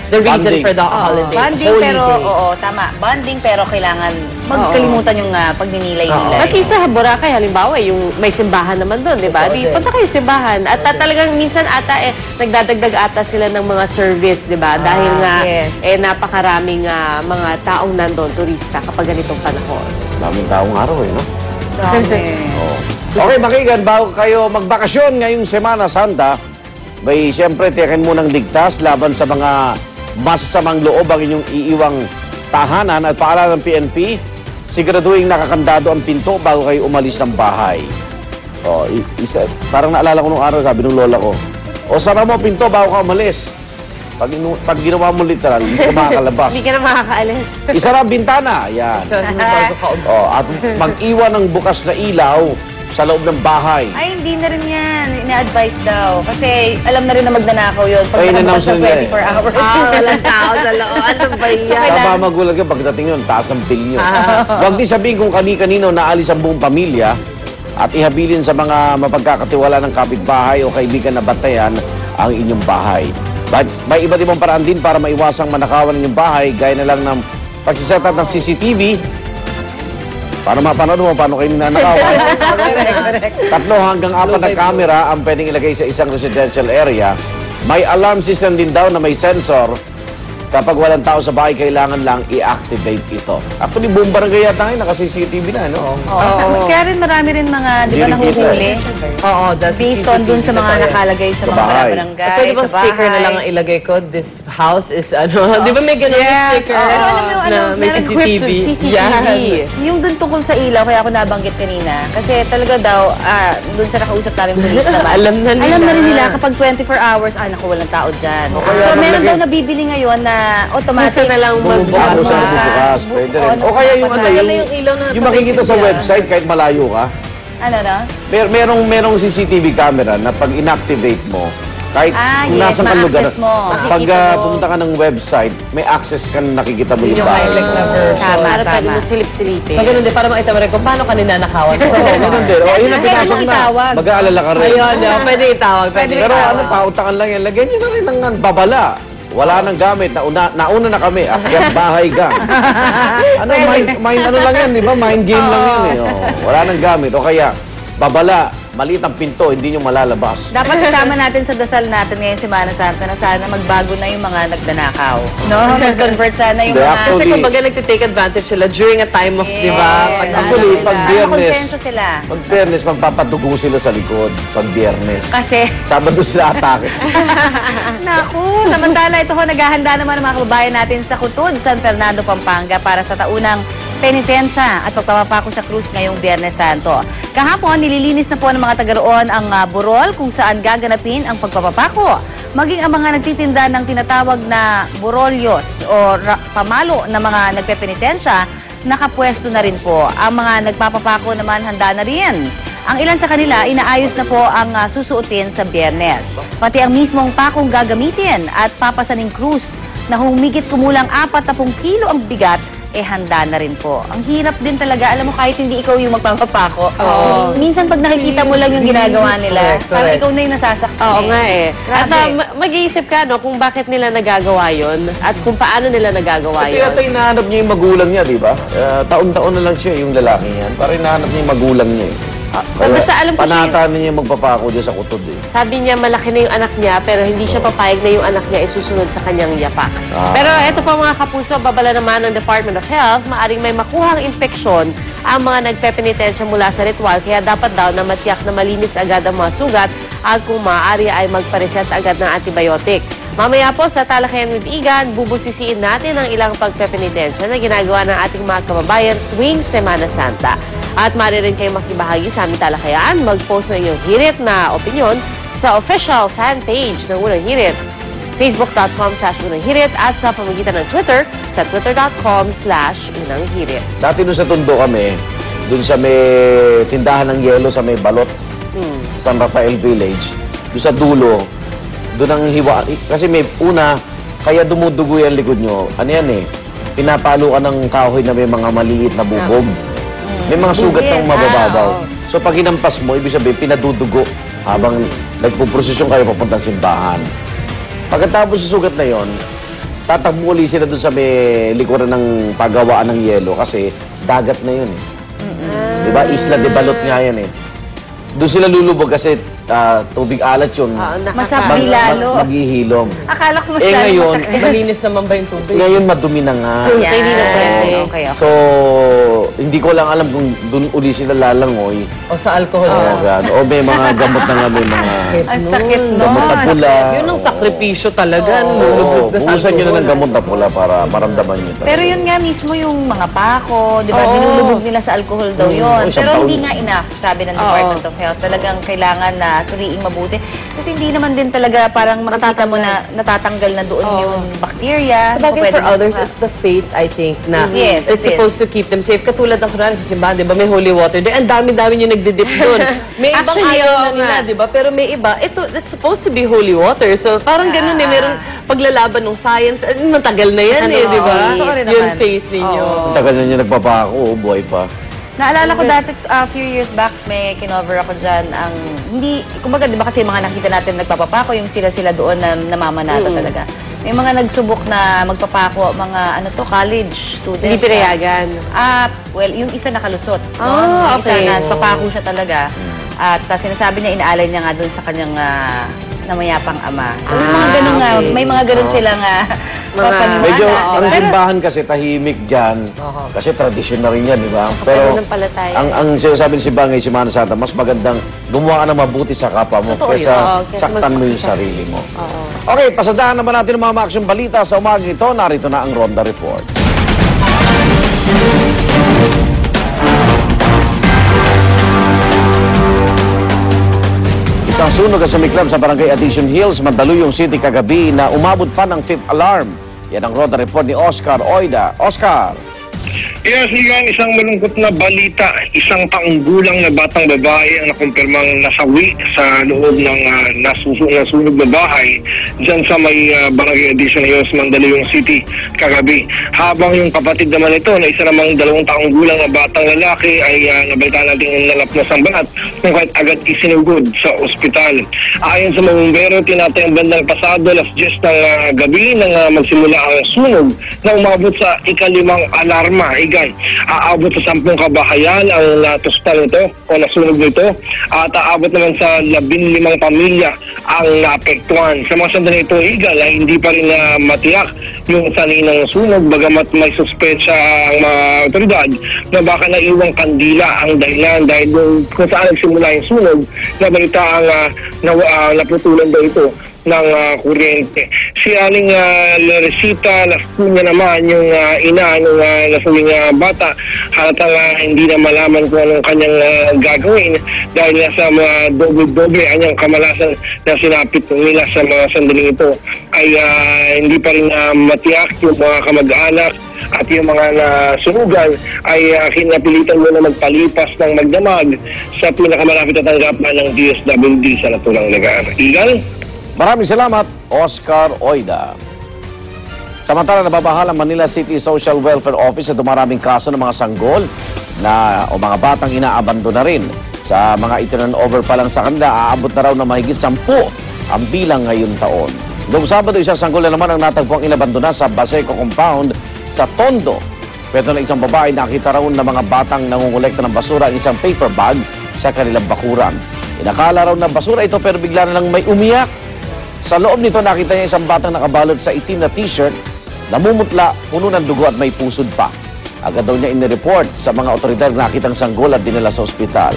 the reason Bonding. for the holiday. Bonding, Holy pero, day. oo, tama. Bonding, pero kailangan magkalimutan yung pagninilay-nilay. Maski sa Boracay, halimbawa, yung may simbahan naman doon, di ba? Di, punta kayo simbahan. At talagang minsan ata, nagdadagdag ata sila ng mga service, di ba? Dahil nga, napakaraming mga taong nandun, turista, kapag ganitong panahon. Daming taong araw no? Dami. Okay, makigan, bago kayo magbakasyon ngayong Semana Santa, bay, siyempre, tiyakin mo ng ligtas laban sa mga masasamang loob ang inyong iiwang tahanan at paalala ng PNP, siguraduhin nakakandado ang pinto bago kayo umalis ng bahay. Parang naalala ko nung araw, sabi ng lola ko, sara mo pinto bago ka umalis. Pag ginawa mo literal, hindi ka makakalabas. Hindi ka na makakaalis. Isara ang bintana, yan. At mag-iwan ng bukas na ilaw sa loob ng bahay. Ay, hindi na rin yan. Ina-advise daw. Kasi alam na rin na magnanakaw yun. Pag nakabukas sa 24 hours. Walang tao sa loob. Ano ba yan? Tama magulag yun. Pagdating yun, taas ang bill nyo. Huwag din sabihin kung kani-kanino naalis ang buong pamilya at ihabilin sa mga mapagkakatiwala ng kapitbahay o kaibigan na batayan ang inyong bahay. May iba't ibang paraan din para maiwasang manakawan ng inyong bahay, gaya na lang ng pagsiset up ng CCTV para mapanood mo paano kayo ninanakawan. 3 hanggang 4 na camera ang pwedeng ilagay sa isang residential area. May alarm system din daw na may sensor. Kapag walang tao sa bahay, kailangan lang i-activate ito. Actually, buong barangay yata ngayon, naka-CCTV na, no? Kaya rin marami rin mga, di ba, nahuhuli? Oo, Based on dun sa mga nakalagay sa mga barangay, pwede bang sa bahay. sticker na lang ang ilagay ko? This house is, di ba may ganun na sticker? Pero alam mo, na may CCTV. Yung dun tungkol sa ilaw, kaya ako nabanggit kanina. Kasi talaga daw, dun sa nakausap namin police naman. Alam na rin nila kapag 24 hours, naku, walang tao dyan. So, meron daw nabibili ngayon na automatic na lang magbukas. Pwede rin. O kaya yung yung makikita sa website kahit malayo ka. Ano na? Merong CCTV camera na pag inactivate mo, kahit nasa kang lugar, pag pumunta ka ng website, may access ka na nakikita mo yung bahay. Para pwede mo silip-silipin. So, ganun din, para makita mo rin kung paano ka ninanakawan. Ganun din. O, yun ang pinasok na. Mag-aalala ka rin. Ayun, pwede itawag. Pero pautakan lang yan. Lagyan nyo na rin ng babala. Wala nang gamit. Nauna na kami. Akyat bahay gang. Ano lang yan, di ba? Mind game lang yan eh. Wala nang gamit. O kaya, babala. Maliit ang pinto, hindi nyo malalabas. Dapat kasama natin sa dasal natin ngayong Semana Santa na sana magbago na yung mga nagnanakaw. No? Mag-convert sana yung mga... Kasi kumbaga nagtitake advantage sila during a time of, di ba? Actually, pag Biyernes, pag Biyernes, magpapadugo sila sa likod. Pag Biyernes. Kasi... Sabado sila atake. Naku, samantala ito ho, naghahanda naman ang mga kababayan natin sa Kutod, San Fernando, Pampanga para sa taunang penitensya at pagpapako sa krus ngayong Biyernes Santo. Kahapon, nililinis na po ng mga taga-roon ang burol kung saan gaganapin ang pagpapako. Maging ang mga nagtitinda ng tinatawag na burolyos o pamalo na mga nagpepenitensya, nakapwesto na rin po. Ang mga nagpapapako naman handa na rin. Ang ilan sa kanila, inaayos na po ang susuotin sa Biyernes. Pati ang mismong pakong gagamitin at papasaning krus na humigit kumulang 40 kilo ang bigat, handa na rin po. Ang hirap din talaga. Alam mo, kahit hindi ikaw yung magpapapako, minsan pag nakikita mo lang yung ginagawa nila, parang ikaw na yung nasasaktan. Oo nga eh. At mag-iisip ka, no, kung bakit nila nagagawa yon at kung paano nila nagagawa At yun. yata hinahanap niya yung magulang niya, di ba? Taon-taon na lang siya yung lalaki niyan. Parang hinahanap niya yung magulang niya eh. Basta alam ko siya, panataan niya magpapako dyan sa Kutod eh. sabi niya malaki na yung anak niya pero hindi siya papayag na yung anak niya isusunod sa kanyang yapak. Pero ito po mga kapuso, babala naman ng Department of Health, maaring may makuhang impeksyon ang mga nagpepenitensya mula sa ritual, kaya dapat daw na matiyak na malinis agad ang mga sugat at kung maaari ay magpareset agad ng antibiotic. Mamaya po sa Talakayan with Igan, bubusisiin natin ang ilang pagpepenitensya na ginagawa ng ating mga kababayan tuwing Semana Santa. At maaari rin kayong makibahagi sa aming talakayan, mag-post ng iyong hirit na opinion sa official fan page ng Unang Hirit, facebook.com/Unang Hirit at sa pamamagitan ng Twitter sa twitter.com/Unang Hirit. Dati doon sa Tondo kami, doon sa may tindahan ng yelo sa may balot, San Rafael Village, doon sa dulo, doon ang hiwa. Kasi may una, kaya dumudugo yung likod nyo. Ano yan eh, pinapalo ka ng kahoy na may mga maliit na bubog. May mga sugat ng mabababaw. So pag hinampas mo, ibig sabihin, pinadudugo habang nagpuprosesyon kayo papuntang simbahan. Pagkatapos sa sugat na yon, tatakbo ulit sila doon sa may likuran ng paggawaan ng yelo kasi dagat na yun eh. Diba? Isla de Balot nga yan eh. Doon sila lulubog kasi tubig alat yun. Masabi lalo. Maghihilom. Akala ko mas Eh, lalo ngayon, masakit. Malinis naman ba yung tubig? Ngayon madumi na nga. Yan. Hindi na pwede. Okay. So, hindi ko lang alam kung doon uli sila lalangoy. O sa alcohol. O may mga gamot na nga, may mga Ang sakit gamot na nun. pula. Yun ang sakripisyo talaga. Lulubog na sa Buhusan nyo na ng alcohol. gamot na pula para maramdaman nyo. Pero yun nga mismo yung mga pako, di ba? Oo. Nilulubog nila sa alcohol daw yun. Isang Pero taon. hindi nga enough, sabi ng Department of Health. Talagang kailangan na suriin mabuti. Kasi hindi naman din talaga parang makikita mo na natatanggal na doon yung bacteria. Sa bagay, Pwede for others, makuha. it's the faith, I think, na Yes, it's it supposed is. to keep them safe. Katulad ng kunwari sa simbahan, di ba, may holy water. Ang dami-dami yung nagdidip doon. May ibang Actually, ayaw oo na nila, nga. di ba? Pero may iba, it's supposed to be holy water. So, parang ganun eh, merong paglalaban ng science. Matagal na yan eh, di ba? Totoo rin Yung naman. faith ninyo. Ang tagal na nyo nagpapako, buhay pa. Naalala ko dati, a few years back, may kinover ako dyan ang, hindi, kumbaga, di ba kasi mga nakita natin nagpapapako, yung sila-sila doon na namamanata talaga. May mga nagsubok na magpapako, mga college students. Hindi pinayagan. Well, yung isa nakalusot. No? Ah, Yung isa okay. nagpapako siya talaga. At sinasabi niya, inaalay niya nga doon sa kanyang namayapang ama. So, may mga ganun nga, okay. may mga ganun silang papaniwala. Medyo, di ba? ang Pero- simbahan kasi tahimik dyan. Kasi tradisyon na rin yan, di ba? pananampalataya. ang sinasabi ng simbahan ngayon, Semana Santa, mas magandang gumawa ka ng mabuti sa kapwa mo Totoo kaysa yun. Oo, kaysa saktan mo yung magpakasakit. sarili mo. Okay, pasadahan naman natin ang mga maaksyong balita sa umaga ito. Narito na ang Ronda Report. Isang sunog at sumiklab sa Barangay Addition Hills, Mandaluyong City kagabi na umabot pa ng 5th alarm. Yan ang Ronda Report ni Oscar Oida. Oscar! Yes, Igan, isang malungkot na balita. Isang taong gulang na batang babae ang nakumpirmang nasawi sa loob ng nasunog na bahay dyan sa may Barangay Addition Hills, Mandaluyong City kagabi. Habang yung kapatid naman ito na isa namang 2 taong gulang na batang lalaki ay nabalitaan natin nalapnas ang balat kung kahit agad isinugod sa ospital. Ayon sa mga bumbero, tinatayang bandang pasado alas 10 ng gabi nang magsimula ang sunog na umabot sa ika-5 alarma. Igan, aabot sa 10 kabahayan ang natuspan nito o nasunog nito at aabot naman sa 15 pamilya ang naapektuhan. Sa mga sandali ito, Igan, ay hindi pa rin matiyak yung sanay ng sunog bagamat may suspetsa ang mga otoridad na baka naiwang kandila ang dahilan dahil kung saan nagsimula yung sunog, nabalita ang naputulan daw ito ng kuryente. Si Aling Laresita Lascuña naman, yung ina ng nasawing bata, halatang hindi na malaman kung anong kanyang gagawin dahil nasa mga doble-doble anyang kamalasan na sinapit nila sa mga sandaling ito ay hindi pa rin matiyak yung mga kamag-anak at yung mga nasunugan ay kinapilitan mo na magpalipas ng magdamag sa pinakamalapit na tanggapan ng DSWD sa natulang lugar. Igan? Maraming salamat, Oscar Oida. Samantala, nababahala Manila City Social Welfare Office sa dumaraming kaso ng mga sanggol o mga batang inaabando na rin. Sa mga iturn-over pa lang sa kanila, aabot na raw na mahigit 10 ang bilang ngayon taon. Noong Sabado, isang sanggol na naman ang natagpuang inabandona sa Baseco Compound sa Tondo. Pwede na isang babae nakita raw ng mga batang nangungulekta ng basura ang isang paper bag sa kanilang bakuran. Inakala raw na basura ito pero bigla na lang may umiyak. Sa loob nito nakita niya isang batang nakabalot sa itim na t-shirt, namumutla, puno ng dugo at may pusod pa. Agad daw niya inireport sa mga otoridad na nakitang sanggol at dinala sa ospital.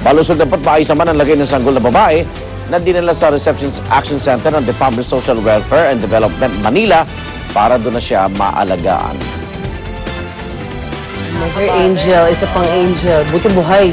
Balusod na maayos naman ang lagay ng sanggol na babae na dinala sa Reception Action Center ng Department of Social Welfare and Development Manila para doon na siya maalagaan. Mother Angel, isa pang angel. Buti buhay.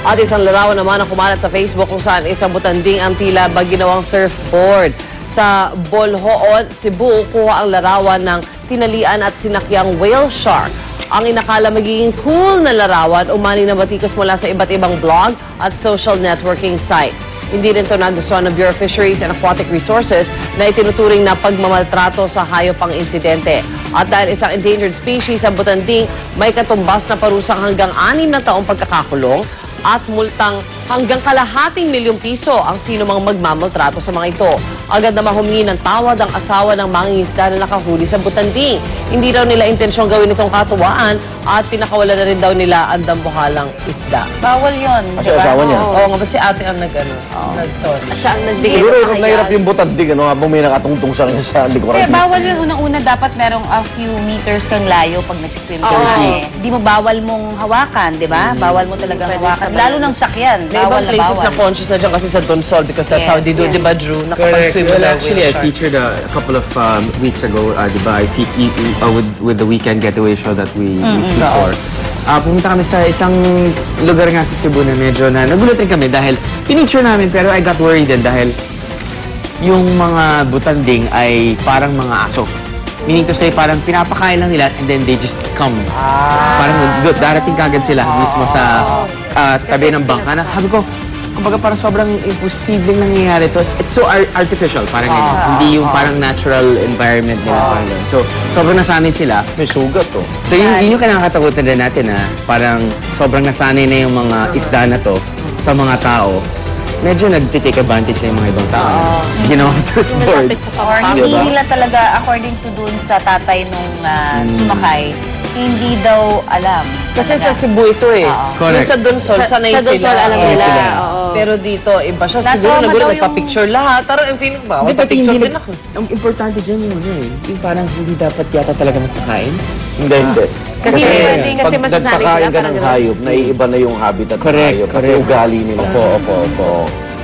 At isang larawan naman ang kumalat sa Facebook kung saan isang butanding ang tila ba ginawang surfboard. Sa Bolhoon, Cebu, kuha ang larawan ng tinalian at sinakyang whale shark. Ang inakala magiging cool na larawan, umani na batikos mula sa iba't ibang blog at social networking sites. Hindi rin ito nagustuhan ng Bureau of Fisheries and Aquatic Resources na itinuturing na pagmamaltrato sa hayop ang insidente. At dahil isang endangered species ang butanding, may katumbas na parusang hanggang 6 na taong pagkakakulong at multang hanggang kalahating milyong piso ang sino mang magmamaltrato sa mga ito. Agad na humingi ng tawad ang asawa ng mangingisda na nakahuli sa butanding. Hindi raw nila intensyong gawin itong katuwaan at pinakawalan na rin daw nila ang dambuhalang isda. Bawal yun, Kasi asawa niya. Oo nga, ba't si ate ang nag-sorry? Siya ang nagbigay Siguro ng hirap na hirap yung butanding, ano, habang may nakatungtong sa kanya sa likuran. Pero bawal yun. Unang-una dapat merong a few meters kang layo pag nagsiswim ka Oo. na eh. Di mo bawal mong hawakan, di ba? Bawal mo talagang Pwede hawakan. sa Lalo ng sakyan. May ibang places na conscious na dyan kasi sa Donsol because that's how they do, di ba, Drew? Nakapag-swim Well, na actually, I featured a couple of weeks ago, diba, with the weekend getaway show that we shoot for. Pumunta kami sa isang lugar nga sa Cebu na medyo nagulat rin kami dahil pinicture namin pero I got worried din dahil yung mga butanding ay parang mga aso. Meaning to say, parang pinapakain lang nila and then they just come. Parang darating kagad sila mismo sa tabi ng bangka na sabi ko, kumbaga parang sobrang imposibleng nangyayari to. It's so artificial, parang ganyan. Hindi yung parang natural environment nila. Parang ganyan. So, sobrang nasanay sila. May sugat, to. So, yun yung kinakatakutan din natin na parang sobrang nasanay na yung mga isda na to sa mga tao. Medyo nag-take advantage na yung mga ibang tao. Ginawa sa surfboard. Or hindi nila talaga, according to dun sa tatay nung tumakay, hindi daw alam. Kasi sa Cebu ito eh. Yung Correct. sa Donsol, sanay Sa sila. Donsol, alam Sanay nila. sila. Oo. Pero dito, iba siya. Siguro Natawa nagulat, daw yung- nagpa-picture lahat. Parang yung feeling ba? Hindi, pati Nagpa-picture hindi din ako. Ang importante dyan yung ano eh. Yung parang hindi dapat yata talaga magpakain. Hindi, hindi. Kasi pag masasanay nagpakain sila, ka parang ng hayop, naiiba na yung habitat ng Correct, hayop. Pati correct. ugali nila. Opo.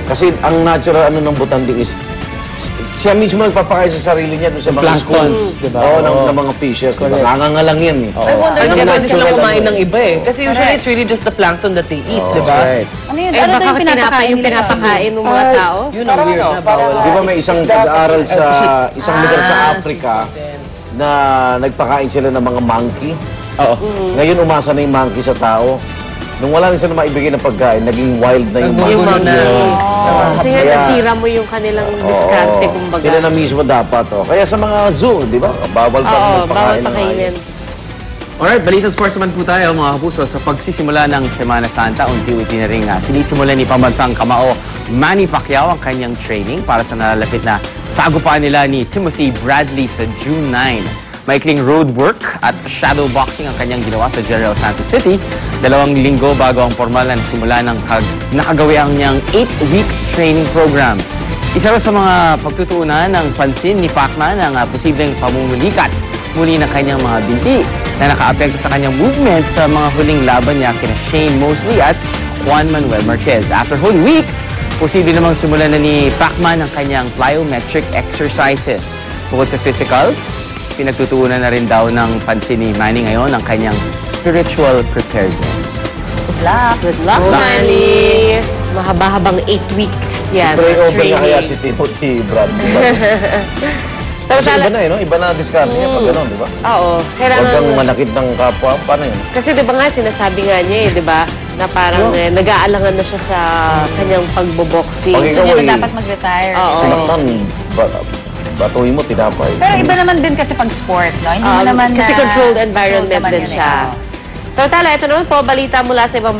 Kasi ang natural ng butanding is siya mismo nagpapakain sa sarili niya doon sa mga Planktons, schools. diba? Oo, Oo. ng mga fishes. Diba? Nangangalang yan eh. I wonder Anong kung pwede natural silang kumain ano? ng iba eh. Kasi usually it's really just the plankton that they eat, di ba? Right. Ano yun? Eh, Ano daw baka yung pinapakain yung nila sa pinapakain ng mga tao. Yun ang weird na bawal. Di ba may isang pag-aaral sa isang lugar sa Africa na nagpakain sila ng mga monkey? Oo. Ngayon umasa na yung monkey sa tao. Nung wala na sila maibigay ng pagkain, naging wild na yung Yung monkey. mga Kasi nga, Kaya- nasira mo yung kanilang diskarte, Oo, kumbaga. sila na mismo dapat. Kaya sa mga zoo, di ba? Bawal pa Oo, bawal magpakain ng pakainin. Alright, balitang sports naman po tayo mga kapuso. Sa pagsisimula ng Semana Santa, unti-unti na rin sinisimula ni pambansang kamao Manny Pacquiao ang kanyang training para sa nalalapit na sagupaan nila ni Timothy Bradley sa June 9. Maikling road work at shadow boxing ang kanyang ginawa sa General Santos City. 2 linggo bago ang formal na simula ng nakagawi ang niyang 8-week training program. Isa raw sa mga pagtutuunan ng pansin ni Pacman ang posibleng pamumulikat muli ng kanyang mga binti na nakaapekto sa kanyang movement sa mga huling laban niya kina Shane Mosley at Juan Manuel Marquez. After Holy Week, posible namang simulan na ni Pacman ang kanyang plyometric exercises. Bukod sa physical, pinagtutuunan na rin daw ng pansin ni Manny ngayon ang kanyang spiritual preparedness. Good luck. Good luck, Manny. Mahaba-habang 8 weeks yan. Pray over na training. kaya si Timothy Bradley. Kasi Samantala, iba na yun, no? Iba na ang discard niya pag gano'n, di ba? oo. Huwag Kailangan, kang manakit ng kapwa. Paano yun? kasi di ba nga, sinasabi nga niya di ba, na parang nag-aalangan na siya sa kanyang pagboboxing. Pag So, ikaw hindi ay na dapat mag-retire. Oo. sinaktan, batuhin mo, tinapay. Pero iba naman din kasi pag sport, no? Hindi mo naman Kasi na- controlled environment naman din yun eh. siya. Oo. Samantala, ito naman po, balita mula sa ibang